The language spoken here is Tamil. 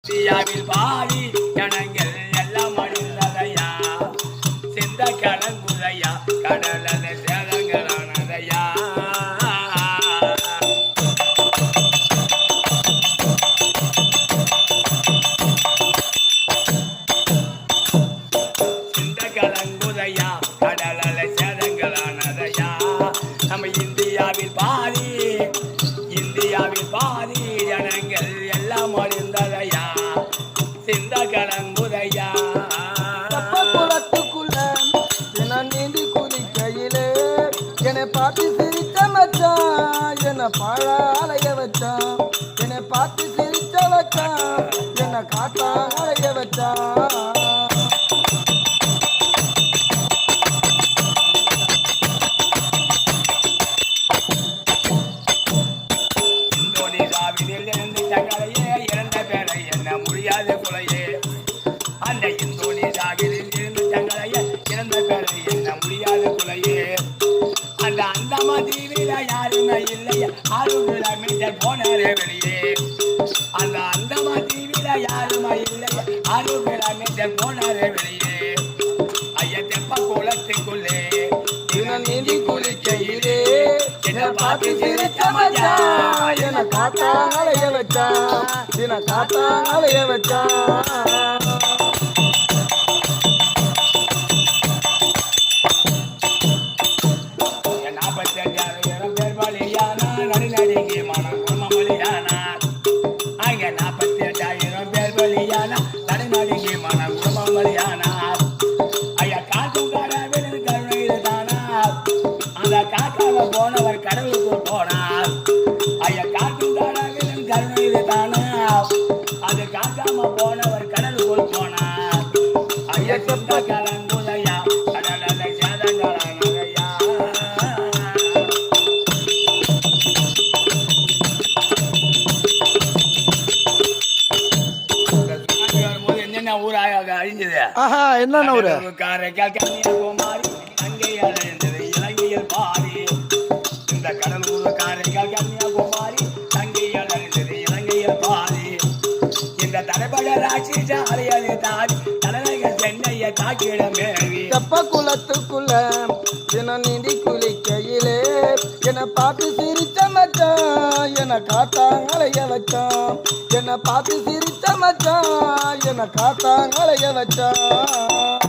இந்தியாவில் பாதி ஜனங்கள் எல்லாம் அழிந்ததையா சிந்த கலங்குதையா கடலல சேதங்களானதையா சிந்த கலங்குதையா கடலல சேதங்களானதையா நம்ம இந்தியாவில் பாதி ஜனங்கள் எல்லாம் அழிந்ததையா சிந்த கலங்குதையா குளத்துக்குள்ள நான் நீந்தி குதிக்கையிலே என்னை பார்த்து சிரித்த மச்சான் என்னை பாழாலைய வச்சான் என்னை பார்த்து சிரித்த வச்சான் என்னை காட்டாலைய வச்சான் இறந்த பேரை என்ன முடியாத குலையே அந்த இந்தோனேசியாவில் இருந்து தங்களையே இறந்த பேரை என்ன முடியாத குலையே அந்த அந்தமா தீவிர யாருமே இல்லையே 6 கிலோமீட்டர் போனாரே வெளியே அந்த அந்தமா தீவிர யாருமே இல்லையே 6 கிலோமீட்டர் போனாரே வெளியே ஐயா தெப்ப குளத்துக்குள்ளே நீந்தி குளிக்கையிலே என்னை பார்த்து சிரித்த மச்சான் என்னை காட்டாலைய வச்சான் என்னை காட்டாலைய வச்சான் 45,000 பேர் பலியானா நடுநடுங்கி மனம் குடும்பமொழியானா அங்கே 48,000 பேர் பலியானா நடுநடுங்கி மனம் குடும்பமொழியானா ஐயா காக்கும் கடவுள் கருணையில் தானா அந்த காக்காவை போனவர் கடவுளுக்கு போனார் ஐயா காக்கும் கடவுள் கருணையில் தானா அது காக்காம போனவர் கடலுக்குள் போனார் ஐயா சொந்த கலங்குதையா கடல சேதங்களானதையா ஊராக அழிஞ்சது என்ன ஊரு காரைக்கால் கன்னியாகுமரி அங்கே அழிந்தது இலங்கையில் பாதி இந்த கடல் ஊர் காரைக்கால் கன்னியாகுமரி அங்கே அழிந்தது இலங்கையில் பாதி இந்த தலைப்பட ராட்சி சாலையது தாதி தலைநகர் சென்னையை தாக்கிடமேவி தெப்ப குளத்துக்குள்ள தினம் நீந்தி குளிக்கையிலே என்னை பார்த்து சிரித்த மச்சான் என்னை காட்டாங்களைய வச்சான் என்னை பார்த்து சிரித்த மச்சான் என்னை காட்டாங்களைய வச்சான்